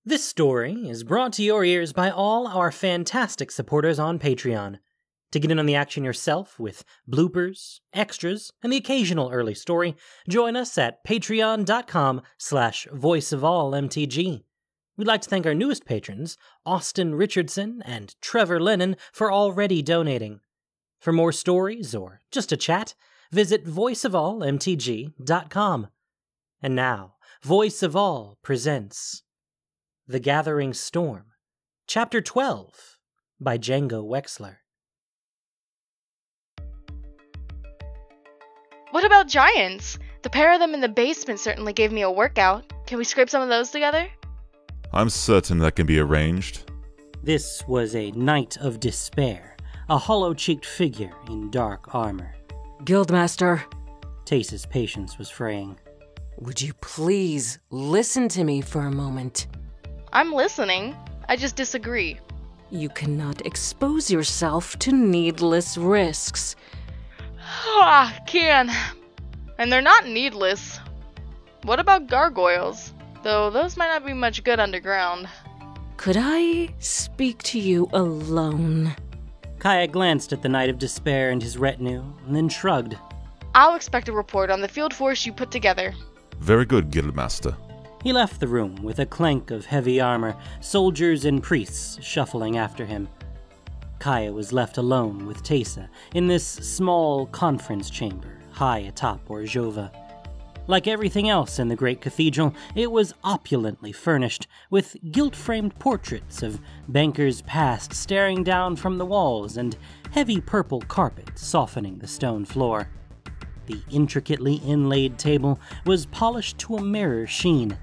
This story is brought to your ears by all our fantastic supporters on Patreon. To get in on the action yourself with bloopers, extras, and the occasional early story, join us at patreon.com/voiceofallmtg. We'd like to thank our newest patrons, Austin Richardson and Trevor Lennon, for already donating. For more stories or just a chat, visit voiceofallmtg.com. And now, Voice of All presents The Gathering Storm, Chapter 12, by Django Wexler. What about giants? The pair of them in the basement certainly gave me a workout. Can we scrape some of those together? I'm certain that can be arranged. This was a Knight of Despair, a hollow-cheeked figure in dark armor. Guildmaster, Tace's patience was fraying. would you please listen to me for a moment? I'm listening. I just disagree. You cannot expose yourself to needless risks. Can. And they're not needless. What about gargoyles? Though those might not be much good underground. Could I speak to you alone? Kaya glanced at the Knight of Despair and his retinue, and then shrugged. I'll expect a report on the field force you put together. Very good, Guildmaster. He left the room with a clank of heavy armor, soldiers and priests shuffling after him. Kaya was left alone with Teysa in this small conference chamber high atop Orzhova. Like everything else in the great cathedral, it was opulently furnished, with gilt-framed portraits of bankers past staring down from the walls and heavy purple carpet softening the stone floor. The intricately inlaid table was polished to a mirror sheen.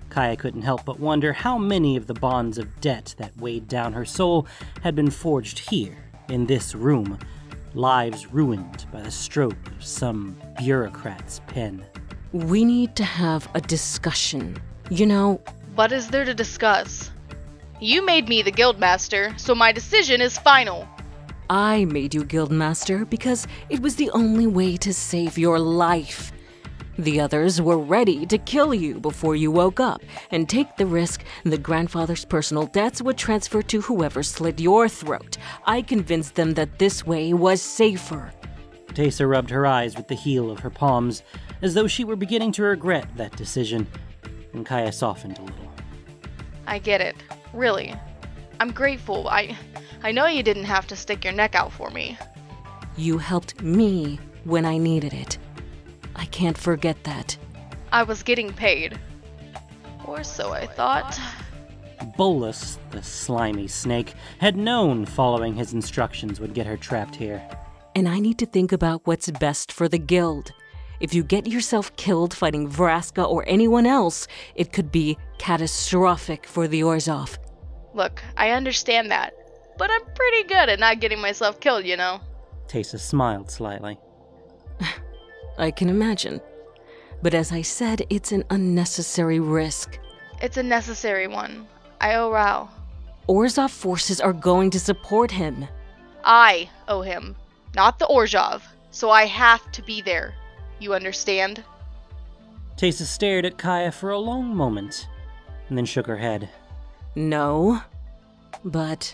Kaya couldn't help but wonder how many of the bonds of debt that weighed down her soul had been forged here, in this room, lives ruined by the stroke of some bureaucrat's pen. We need to have a discussion. You know, What is there to discuss? You made me the guildmaster, so my decision is final. I made you Guildmaster because it was the only way to save your life. The others were ready to kill you before you woke up and take the risk that grandfather's personal debts would transfer to whoever slit your throat. I convinced them that this way was safer. Teysa rubbed her eyes with the heel of her palms, as though she were beginning to regret that decision, and Kaya softened a little. I get it. Really. I'm grateful. I know you didn't have to stick your neck out for me. You helped me when I needed it. I can't forget that. I was getting paid. Or so I thought. Bolus, the slimy snake, had known following his instructions would get her trapped here. And I need to think about what's best for the guild. If you get yourself killed fighting Vraska or anyone else, it could be catastrophic for the Orzhov. Look, I understand that. But I'm pretty good at not getting myself killed, you know. Teysa smiled slightly. I can imagine. But as I said, it's an unnecessary risk. It's a necessary one. I owe Rao. Orzhov forces are going to support him. I owe him, not the Orzhov. So I have to be there. You understand? Teysa stared at Kaya for a long moment, and then shook her head. No. But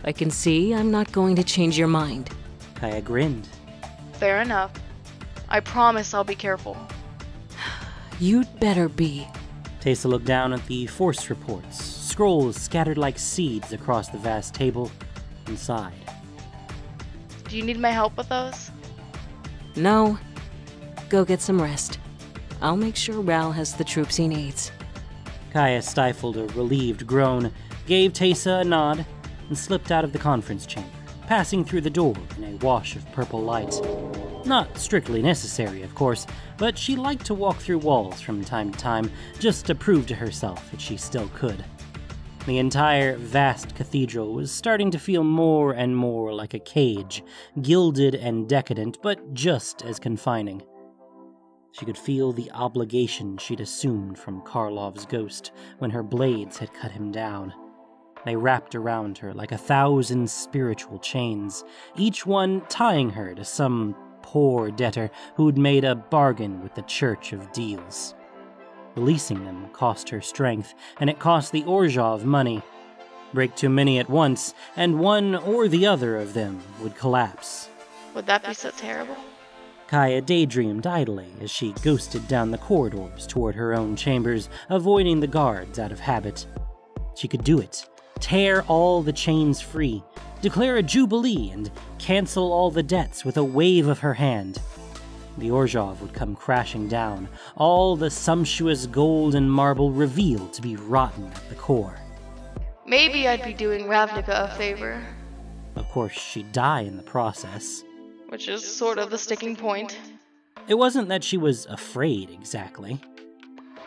I can see I'm not going to change your mind. Kaya grinned. Fair enough. I promise I'll be careful. You'd better be. Teysa looked down at the force reports, scrolls scattered like seeds across the vast table, and sighed. Do you need my help with those? No. Go get some rest. I'll make sure Ral has the troops he needs. Kaya stifled a relieved groan, gave Teysa a nod, and slipped out of the conference chamber, passing through the door in a wash of purple light. Not strictly necessary, of course, but she liked to walk through walls from time to time, just to prove to herself that she still could. The entire vast cathedral was starting to feel more and more like a cage, gilded and decadent, but just as confining. She could feel the obligation she'd assumed from Karlov's ghost when her blades had cut him down. They wrapped around her like 1,000 spiritual chains, each one tying her to some poor debtor who'd made a bargain with the Church of Deals. Releasing them cost her strength, and it cost the Orzhov money. Break too many at once, and one or the other of them would collapse. Would that be so terrible? Kaya daydreamed idly as she ghosted down the corridors toward her own chambers, avoiding the guards out of habit. She could do it. Tear all the chains free, declare a jubilee, and cancel all the debts with a wave of her hand. The Orzhov would come crashing down, all the sumptuous gold and marble revealed to be rotten at the core. Maybe I'd be doing Ravnica a favor. Of course, she'd die in the process. Which is sort of the sticking point. It wasn't that she was afraid, exactly.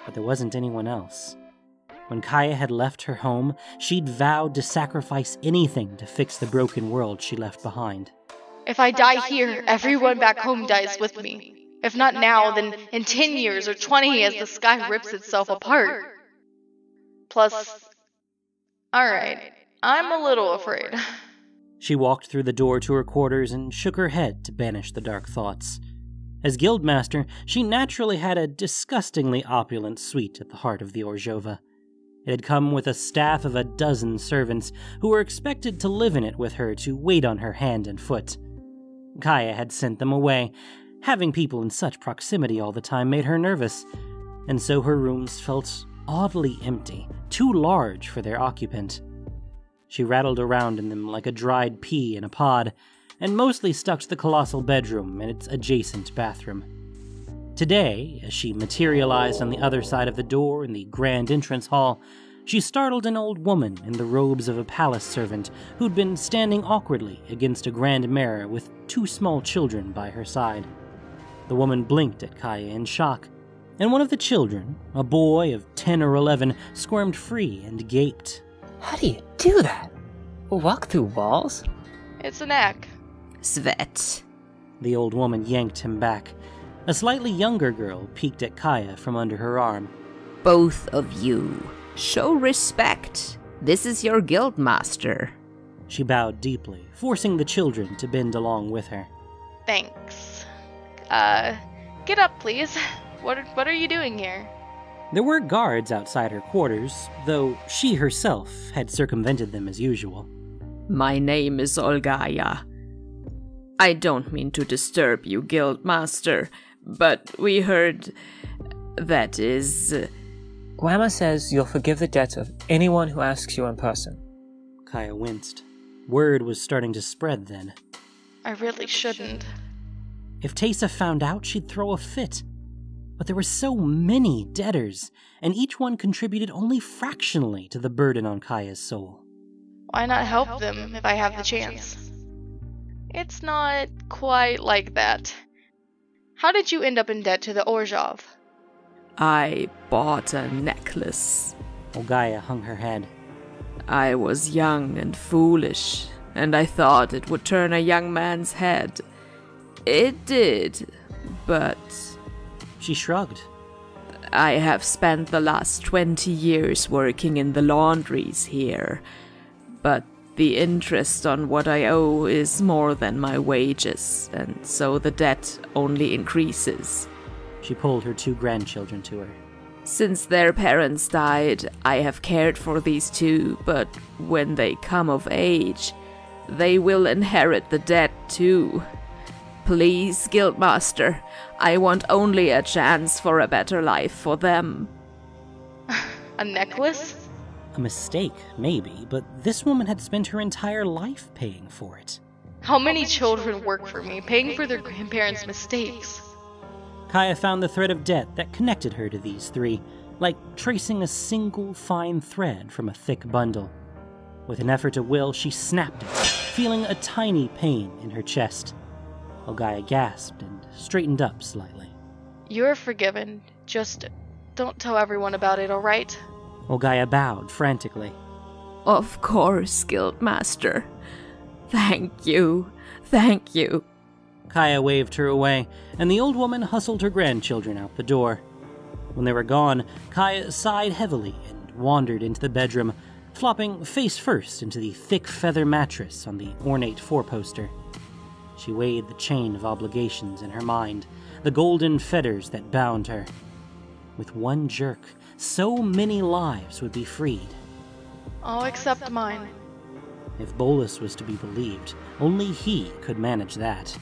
But there wasn't anyone else. When Kaya had left her home, she'd vowed to sacrifice anything to fix the broken world she left behind. If I die here, everyone back home dies with me. If not now, then in 10 years or 20 as the sky rips itself apart. Plus, alright, I'm a little afraid. She walked through the door to her quarters and shook her head to banish the dark thoughts. As guildmaster, she naturally had a disgustingly opulent suite at the heart of the Orzhova. It had come with a staff of a dozen servants who were expected to live in it with her to wait on her hand and foot. Kaya had sent them away. Having people in such proximity all the time made her nervous, and so her rooms felt oddly empty, too large for their occupant. She rattled around in them like a dried pea in a pod, and mostly stuck to the colossal bedroom and its adjacent bathroom. Today, as she materialized on the other side of the door in the grand entrance hall, she startled an old woman in the robes of a palace servant who'd been standing awkwardly against a grand mirror with 2 small children by her side. The woman blinked at Kaya in shock, and one of the children, a boy of 10 or 11, squirmed free and gaped. How do you do that? Walk through walls? It's an act. Svet. The old woman yanked him back. A slightly younger girl peeked at Kaya from under her arm. Both of you, show respect. This is your guild master. She bowed deeply, forcing the children to bend along with her. Thanks. Get up, please. What are you doing here? There were guards outside her quarters, though she herself had circumvented them as usual. My name is Olgaya. I don't mean to disturb you, guildmaster, but we heard... that is... Grandma says you'll forgive the debt of anyone who asks you in person. Kaya winced. Word was starting to spread then. I really shouldn't. If Teysa found out, she'd throw a fit. But there were so many debtors, and each one contributed only fractionally to the burden on Kaya's soul. Why not help them if I have the chance? It's not quite like that. How did you end up in debt to the Orzhov? I bought a necklace. Olgaya hung her head. I was young and foolish, and I thought it would turn a young man's head. It did, but... She shrugged. I have spent the last 20 years working in the laundries here, but the interest on what I owe is more than my wages, and so the debt only increases. She pulled her 2 grandchildren to her. Since their parents died, I have cared for these 2, but when they come of age, they will inherit the debt too. Please, Guildmaster, I want only a chance for a better life for them. A necklace? A mistake, maybe, but this woman had spent her entire life paying for it. How many children work for me, paying for their grandparents' mistakes? Kaya found the thread of debt that connected her to these 3, like tracing a single fine thread from a thick bundle. With an effort of will, she snapped it, feeling a tiny pain in her chest. Olgaya gasped and straightened up slightly. You're forgiven. Just don't tell everyone about it, alright? Olgaya bowed frantically. Of course, Guildmaster. Thank you. Thank you. Kaya waved her away, and the old woman hustled her grandchildren out the door. When they were gone, Kaya sighed heavily and wandered into the bedroom, flopping face first into the thick feather mattress on the ornate 4-poster. She weighed the chain of obligations in her mind, the golden fetters that bound her. With one jerk, so many lives would be freed. I'll accept mine. If Bolus was to be believed, only he could manage that.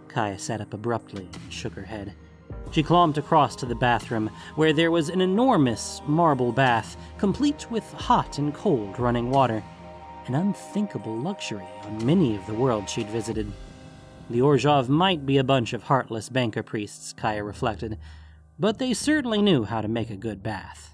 Kaya sat up abruptly and shook her head. She clomped across to the bathroom, where there was an enormous marble bath, complete with hot and cold running water. An unthinkable luxury on many of the worlds she'd visited. The Orzhov might be a bunch of heartless banker priests, Kaya reflected, but they certainly knew how to make a good bath.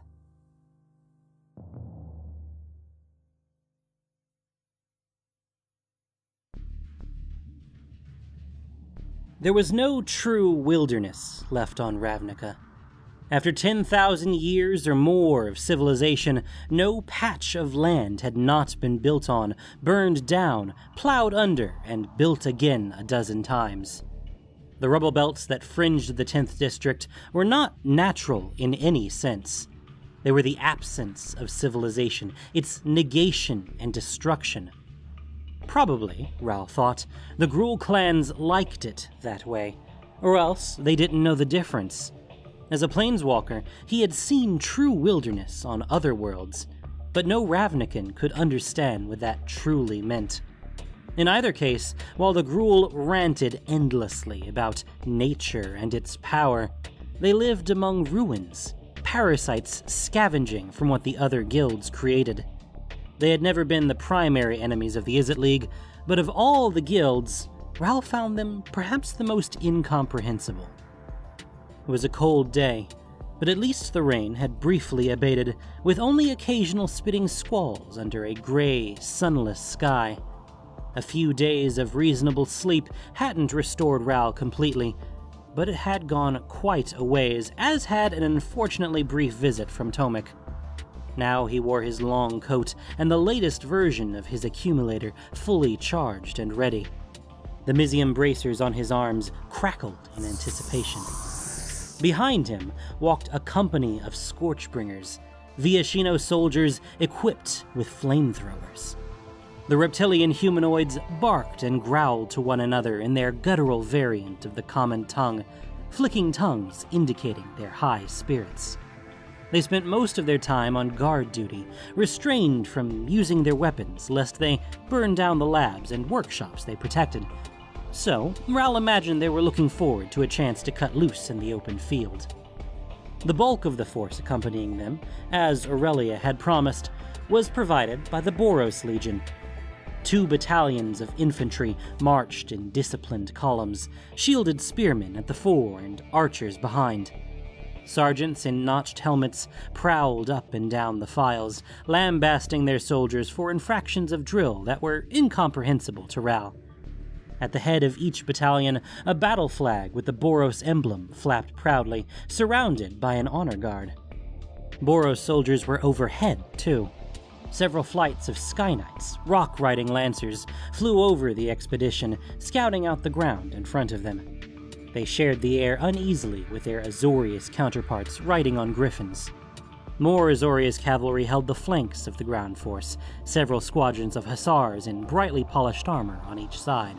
There was no true wilderness left on Ravnica. After 10,000 years or more of civilization, no patch of land had not been built on, burned down, plowed under, and built again a dozen times. The rubble belts that fringed the 10th district were not natural in any sense. They were the absence of civilization, its negation and destruction. Probably, Ral thought, the Gruul clans liked it that way, or else they didn't know the difference. As a planeswalker, he had seen true wilderness on other worlds, but no Ravnican could understand what that truly meant. In either case, while the Gruul ranted endlessly about nature and its power, they lived among ruins, parasites scavenging from what the other guilds created. They had never been the primary enemies of the Izzet League, but of all the guilds, Ral found them perhaps the most incomprehensible. It was a cold day, but at least the rain had briefly abated, with only occasional spitting squalls under a gray, sunless sky. A few days of reasonable sleep hadn't restored Ral completely, but it had gone quite a ways, as had an unfortunately brief visit from Tomek. Now he wore his long coat and the latest version of his accumulator, fully charged and ready. The Mizium bracers on his arms crackled in anticipation. Behind him walked a company of Scorchbringers, Viashino soldiers equipped with flamethrowers. The reptilian humanoids barked and growled to one another in their guttural variant of the common tongue, flicking tongues indicating their high spirits. They spent most of their time on guard duty, restrained from using their weapons lest they burn down the labs and workshops they protected. So, Ral imagined they were looking forward to a chance to cut loose in the open field. The bulk of the force accompanying them, as Aurelia had promised, was provided by the Boros Legion. 2 battalions of infantry marched in disciplined columns, shielded spearmen at the fore and archers behind. Sergeants in notched helmets prowled up and down the files, lambasting their soldiers for infractions of drill that were incomprehensible to Ral. At the head of each battalion, a battle flag with the Boros emblem flapped proudly, surrounded by an honor guard. Boros soldiers were overhead, too. Several flights of Sky Knights, rock-riding lancers, flew over the expedition, scouting out the ground in front of them. They shared the air uneasily with their Azorius counterparts riding on griffins. More Azorius cavalry held the flanks of the ground force, several squadrons of hussars in brightly polished armor on each side.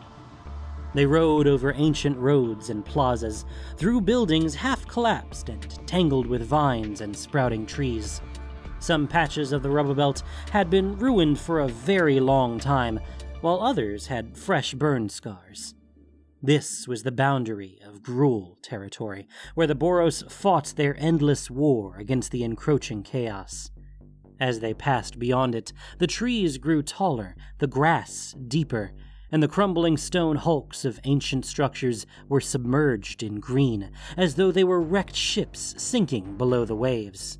They rode over ancient roads and plazas, through buildings half-collapsed and tangled with vines and sprouting trees. Some patches of the rubble belt had been ruined for a very long time, while others had fresh burn scars. This was the boundary of Gruul territory, where the Boros fought their endless war against the encroaching chaos. As they passed beyond it, the trees grew taller, the grass deeper, and the crumbling stone hulks of ancient structures were submerged in green, as though they were wrecked ships sinking below the waves.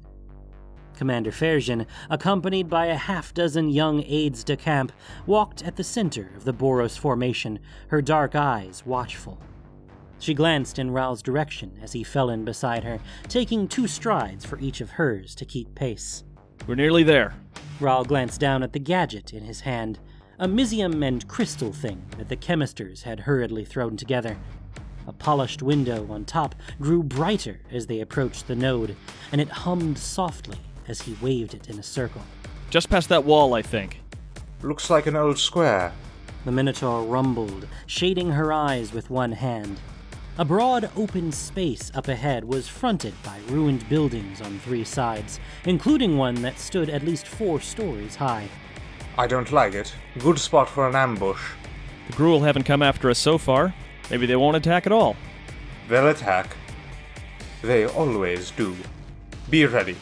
Commander Ferjin, accompanied by a half-dozen young aides-de-camp, walked at the center of the Boros formation, her dark eyes watchful. She glanced in Ral's direction as he fell in beside her, taking 2 strides for each of hers to keep pace. We're nearly there. Ral glanced down at the gadget in his hand, a Mizium and crystal thing that the chemisters had hurriedly thrown together. A polished window on top grew brighter as they approached the node, and it hummed softly as he waved it in a circle. Just past that wall, I think. Looks like an old square. The Minotaur rumbled, shading her eyes with one hand. A broad open space up ahead was fronted by ruined buildings on 3 sides, including one that stood at least 4 stories high. I don't like it. Good spot for an ambush. The Gruul haven't come after us so far. Maybe they won't attack at all. They'll attack. They always do. Be ready.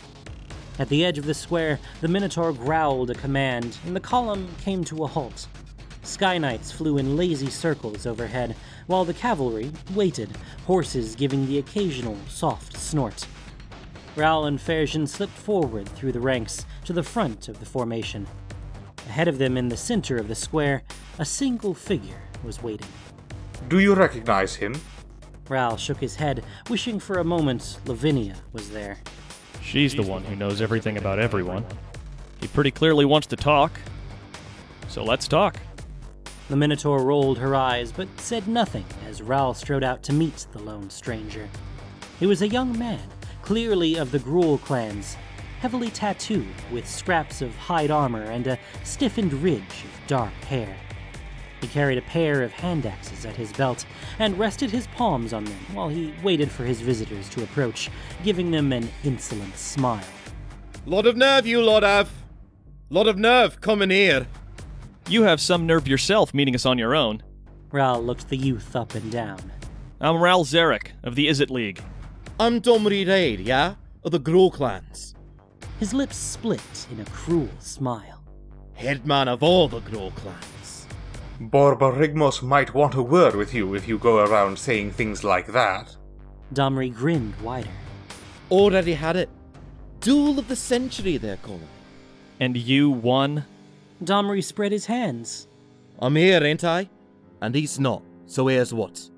At the edge of the square, the Minotaur growled a command, and the column came to a halt. Sky Knights flew in lazy circles overhead, while the cavalry waited, horses giving the occasional soft snort. Raoul and Ferjin slipped forward through the ranks to the front of the formation. Ahead of them in the center of the square, a single figure was waiting. Do you recognize him? Raoul shook his head, wishing for a moment Lavinia was there. She's the one who knows everything about everyone. He pretty clearly wants to talk. So let's talk. The Minotaur rolled her eyes, but said nothing as Raoul strode out to meet the lone stranger. He was a young man, clearly of the Gruul clans, heavily tattooed with scraps of hide armor and a stiffened ridge of dark hair. He carried a pair of hand axes at his belt and rested his palms on them while he waited for his visitors to approach, giving them an insolent smile. Lot of nerve, you lot have. Lot of nerve coming here. You have some nerve yourself meeting us on your own. Raoul looked the youth up and down. I'm Raoul Zarek of the Izzet League. I'm Domri Raid, yeah? Of the Gruul clans. His lips split in a cruel smile. Headman of all the Gruul clans. Borborigmos might want a word with you if you go around saying things like that. Domri grinned wider. Already had it. Duel of the century, they're calling. And you won? Domri spread his hands. I'm here, ain't I? And he's not, so here's what.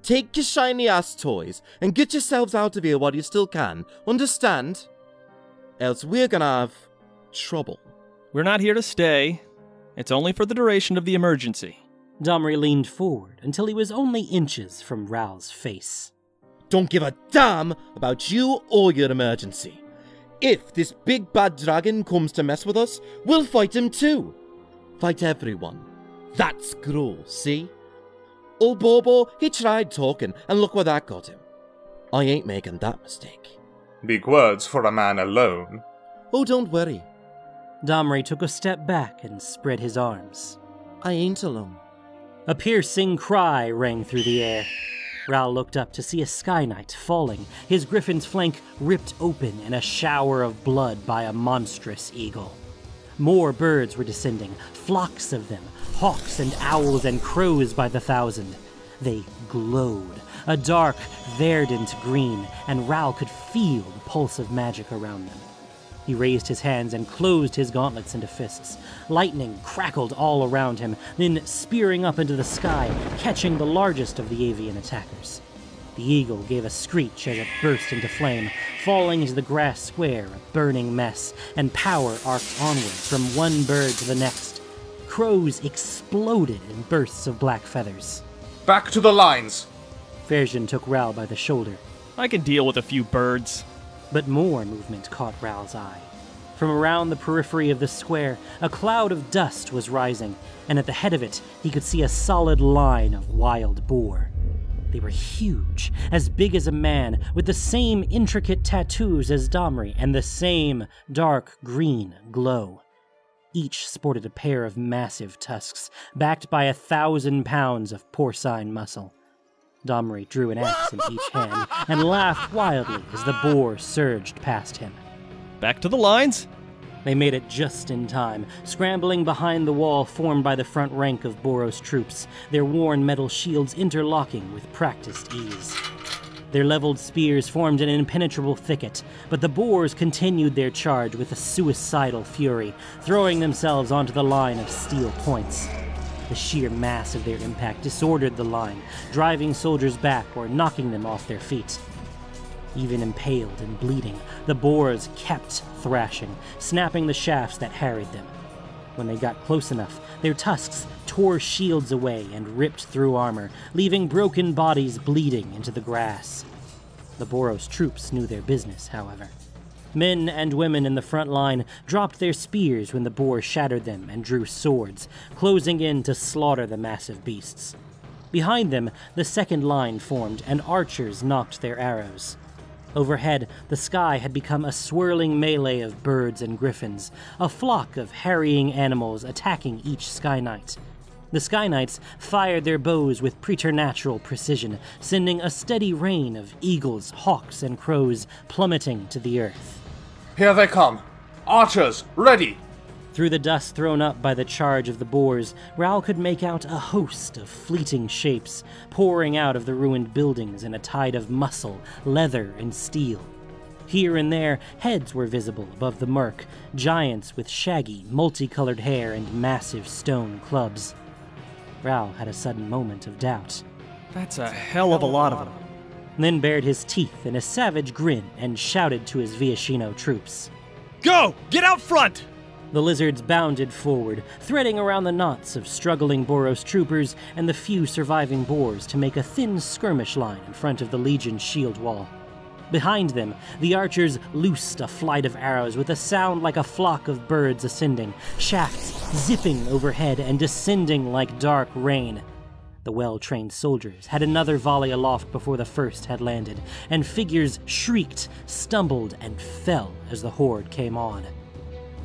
Take your shiny-ass toys and get yourselves out of here while you still can, understand? Else we're gonna have trouble. We're not here to stay. It's only for the duration of the emergency. Domri leaned forward until he was only inches from Raoul's face. Don't give a damn about you or your emergency. If this big bad dragon comes to mess with us, we'll fight him too. Fight everyone. That's Gruul, see? Old Bobo, he tried talking, and look where that got him. I ain't making that mistake. Big words for a man alone. Oh, don't worry. Domri took a step back and spread his arms. I ain't alone. A piercing cry rang through the air. Raoul looked up to see a Sky Knight falling, his griffin's flank ripped open in a shower of blood by a monstrous eagle. More birds were descending, flocks of them, hawks and owls and crows by the thousand. They glowed, a dark, verdant green, and Raoul could feel the pulse of magic around them. He raised his hands and closed his gauntlets into fists. Lightning crackled all around him, then spearing up into the sky, catching the largest of the avian attackers. The eagle gave a screech as it burst into flame, falling into the grass square, a burning mess, and power arced onward from one bird to the next. Crows exploded in bursts of black feathers. Back to the lines! Ferjin took Raoul by the shoulder. I can deal with a few birds. But more movement caught Raoul's eye. From around the periphery of the square, a cloud of dust was rising, and at the head of it, he could see a solid line of wild boar. They were huge, as big as a man, with the same intricate tattoos as Domri and the same dark green glow. Each sported a pair of massive tusks, backed by 1,000 pounds of porcine muscle. Domri drew an axe in each hand and laughed wildly as the boar surged past him. Back to the lines? They made it just in time, scrambling behind the wall formed by the front rank of Boros troops, their worn metal shields interlocking with practiced ease. Their leveled spears formed an impenetrable thicket, but the boars continued their charge with a suicidal fury, throwing themselves onto the line of steel points. The sheer mass of their impact disordered the line, driving soldiers back or knocking them off their feet. Even impaled and bleeding, the boars kept thrashing, snapping the shafts that harried them. When they got close enough, their tusks tore shields away and ripped through armor, leaving broken bodies bleeding into the grass. The Boros troops knew their business, however. Men and women in the front line dropped their spears when the boar shattered them and drew swords, closing in to slaughter the massive beasts. Behind them, the second line formed, and archers knocked their arrows. Overhead, the sky had become a swirling melee of birds and griffins, a flock of harrying animals attacking each Sky Knight. The Sky Knights fired their bows with preternatural precision, sending a steady rain of eagles, hawks, and crows plummeting to the earth. Here they come! Archers, ready! Through the dust thrown up by the charge of the boars, Raoul could make out a host of fleeting shapes, pouring out of the ruined buildings in a tide of muscle, leather, and steel. Here and there, heads were visible above the murk, giants with shaggy, multicolored hair and massive stone clubs. Raoul had a sudden moment of doubt. That's a hell of a lot of them. Then bared his teeth in a savage grin and shouted to his Viashino troops. Go! Get out front! The lizards bounded forward, threading around the knots of struggling Boros troopers and the few surviving boars to make a thin skirmish line in front of the Legion's shield wall. Behind them, the archers loosed a flight of arrows with a sound like a flock of birds ascending, shafts zipping overhead and descending like dark rain. The well-trained soldiers had another volley aloft before the first had landed, and figures shrieked, stumbled, and fell as the horde came on.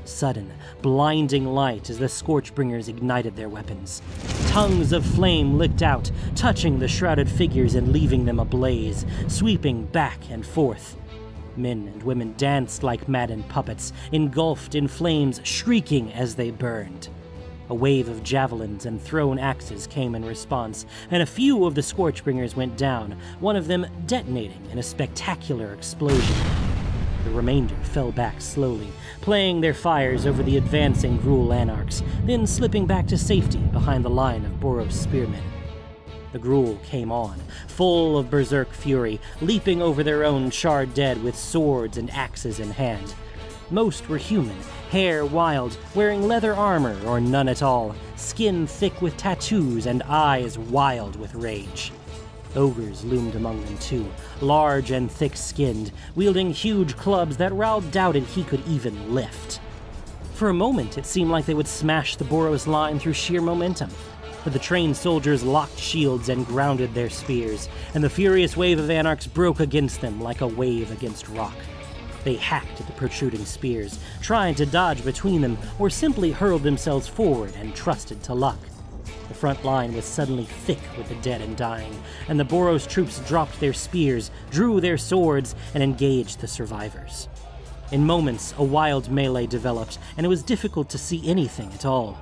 Sudden, blinding light as the Scorchbringers ignited their weapons. Tongues of flame licked out, touching the shrouded figures and leaving them ablaze, sweeping back and forth. Men and women danced like maddened puppets, engulfed in flames, shrieking as they burned. A wave of javelins and thrown axes came in response, and a few of the Scorchbringers went down, one of them detonating in a spectacular explosion. The remainder fell back slowly, playing their fires over the advancing Gruul Anarchs, then slipping back to safety behind the line of Boros spearmen. The Gruul came on, full of berserk fury, leaping over their own charred dead with swords and axes in hand. Most were human, hair wild, wearing leather armor or none at all, skin thick with tattoos and eyes wild with rage. Ogres loomed among them too, large and thick-skinned, wielding huge clubs that Raoul doubted he could even lift. For a moment, it seemed like they would smash the Boros line through sheer momentum, but the trained soldiers locked shields and grounded their spears, and the furious wave of Anarchs broke against them like a wave against rock. They hacked at the protruding spears, trying to dodge between them, or simply hurled themselves forward and trusted to luck. The front line was suddenly thick with the dead and dying, and the Boros troops dropped their spears, drew their swords, and engaged the survivors. In moments, a wild melee developed, and it was difficult to see anything at all.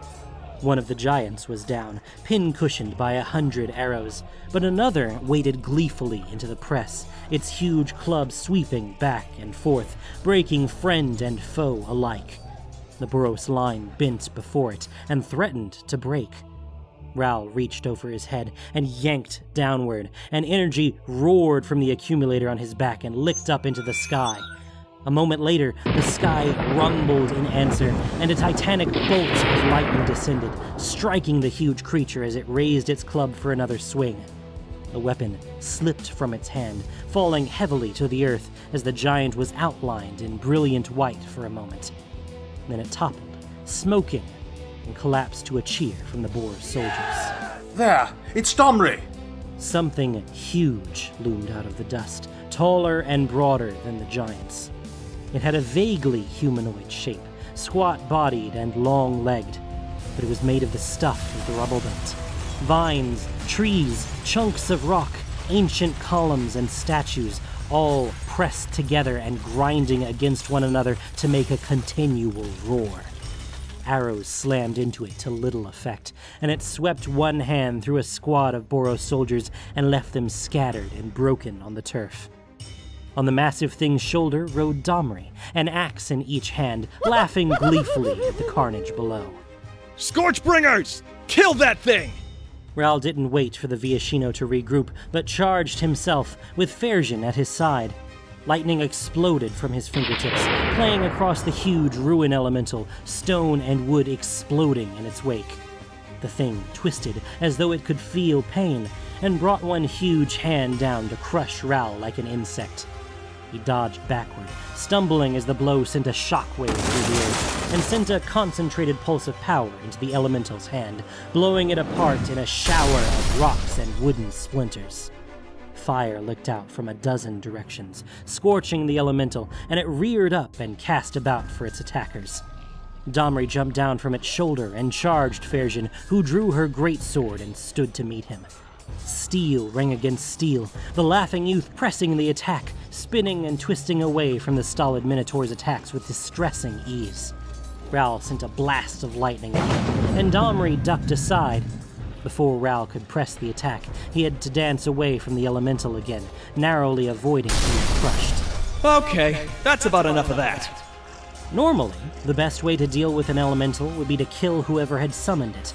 One of the giants was down, pin-cushioned by 100 arrows, but another waded gleefully into the press, its huge club sweeping back and forth, breaking friend and foe alike. The Boros line bent before it and threatened to break. Raoul reached over his head and yanked downward, and energy roared from the accumulator on his back and licked up into the sky. A moment later, the sky rumbled in answer, and a titanic bolt of lightning descended, striking the huge creature as it raised its club for another swing. The weapon slipped from its hand, falling heavily to the earth as the giant was outlined in brilliant white for a moment. Then it toppled, smoking, and collapsed to a cheer from the Boros soldiers. There! It's Domri! Something huge loomed out of the dust, taller and broader than the giants. It had a vaguely humanoid shape, squat-bodied and long-legged, but it was made of the stuff of the rubble belt. Vines, trees, chunks of rock, ancient columns and statues, all pressed together and grinding against one another to make a continual roar. Arrows slammed into it to little effect, and it swept one hand through a squad of Boros soldiers and left them scattered and broken on the turf. On the massive thing's shoulder rode Domri, an axe in each hand, laughing gleefully at the carnage below. Scorchbringers! Kill that thing! Raoul didn't wait for the Viashino to regroup, but charged himself, with Ferjin at his side. Lightning exploded from his fingertips, playing across the huge ruin elemental, stone and wood exploding in its wake. The thing twisted as though it could feel pain, and brought one huge hand down to crush Raoul like an insect. He dodged backward, stumbling as the blow sent a shockwave through the earth, and sent a concentrated pulse of power into the elemental's hand, blowing it apart in a shower of rocks and wooden splinters. Fire licked out from a dozen directions, scorching the elemental, and it reared up and cast about for its attackers. Domri jumped down from its shoulder and charged Ferjin, who drew her greatsword and stood to meet him. Steel rang against steel, the laughing youth pressing the attack, spinning and twisting away from the stolid Minotaur's attacks with distressing ease. Ral sent a blast of lightning at him, and Domri ducked aside. Before Ral could press the attack, he had to dance away from the elemental again, narrowly avoiding being crushed. Okay, that's about enough of that. Normally, the best way to deal with an elemental would be to kill whoever had summoned it,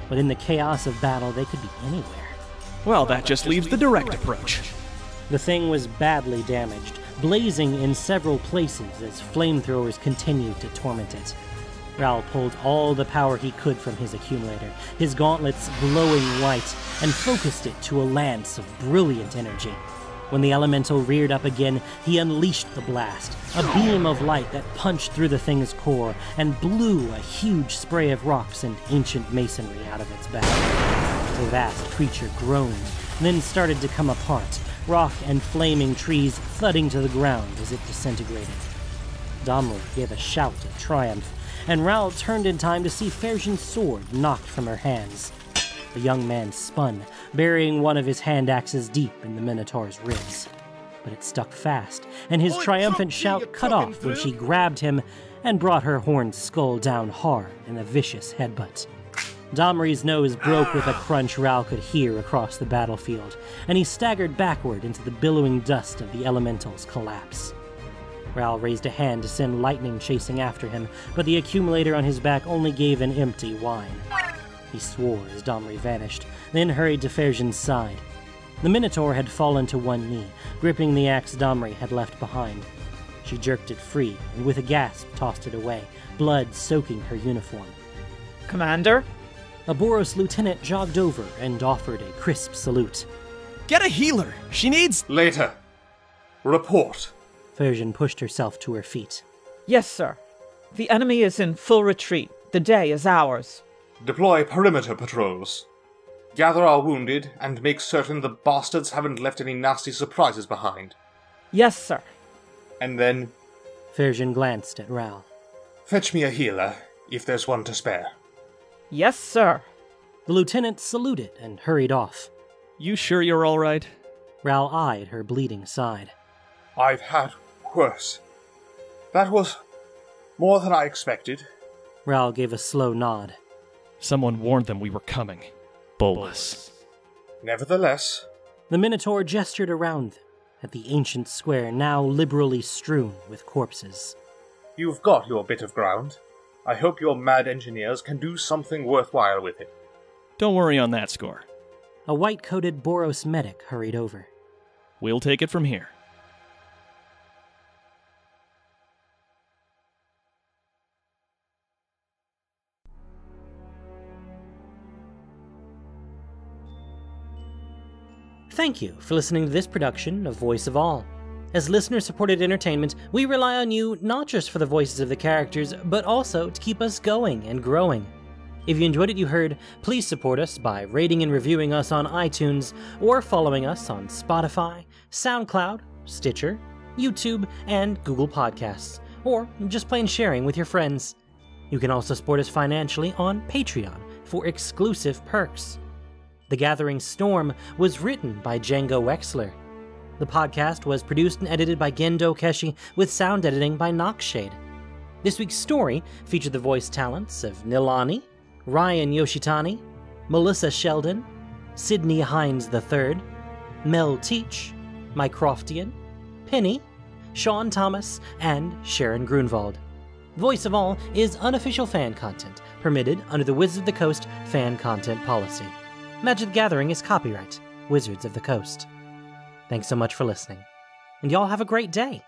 but in the chaos of battle, they could be anywhere. Well, that just leaves the direct approach. The thing was badly damaged, blazing in several places as flamethrowers continued to torment it. Ral pulled all the power he could from his accumulator, his gauntlets glowing white, and focused it to a lance of brilliant energy. When the elemental reared up again, he unleashed the blast, a beam of light that punched through the thing's core and blew a huge spray of rocks and ancient masonry out of its back. The vast creature groaned, then started to come apart, rock and flaming trees thudding to the ground as it disintegrated. Domri gave a shout of triumph, and Ral turned in time to see Ferjin's sword knocked from her hands. The young man spun, burying one of his hand axes deep in the Minotaur's ribs. But it stuck fast, and his triumphant shout cut off when she grabbed him and brought her horned skull down hard in a vicious headbutt. Domri's nose broke with a crunch Ral could hear across the battlefield, and he staggered backward into the billowing dust of the elemental's collapse. Ral raised a hand to send lightning chasing after him, but the accumulator on his back only gave an empty whine. He swore as Domri vanished, then hurried to Ferjin's side. The Minotaur had fallen to one knee, gripping the axe Domri had left behind. She jerked it free, and with a gasp tossed it away, blood soaking her uniform. Commander? A Boros lieutenant jogged over and offered a crisp salute. Get a healer! She needs— Later. Report. Ferjin pushed herself to her feet. Yes, sir. The enemy is in full retreat. The day is ours. Deploy perimeter patrols. Gather our wounded and make certain the bastards haven't left any nasty surprises behind. Yes, sir. And then... Ferjin glanced at Ral. Fetch me a healer, if there's one to spare. Yes, sir. The lieutenant saluted and hurried off. You sure you're all right? Ral eyed her bleeding side. I've had worse. That was more than I expected. Ral gave a slow nod. Someone warned them we were coming. Bolus. Nevertheless... The Minotaur gestured around them, at the ancient square now liberally strewn with corpses. You've got your bit of ground. I hope your mad engineers can do something worthwhile with it. Don't worry on that score. A white-coated Boros medic hurried over. We'll take it from here. Thank you for listening to this production of Voice of All. As listener-supported entertainment, we rely on you not just for the voices of the characters, but also to keep us going and growing. If you enjoyed what you heard, please support us by rating and reviewing us on iTunes, or following us on Spotify, SoundCloud, Stitcher, YouTube, and Google Podcasts, or just plain sharing with your friends. You can also support us financially on Patreon for exclusive perks. The Gathering Storm was written by Django Wexler. The podcast was produced and edited by Gendo Keshi, with sound editing by Noxshade. This week's story featured the voice talents of Nilani, Ryan Yoshitani, Melissa Sheldon, Sidney Hinds III, Mel Teach, Mycroftian, Penny, Sean Thomas, and Sharon Grunwald. Voice of All is unofficial fan content, permitted under the Wizards of the Coast fan content policy. Magic the Gathering is copyright Wizards of the Coast. Thanks so much for listening, and y'all have a great day.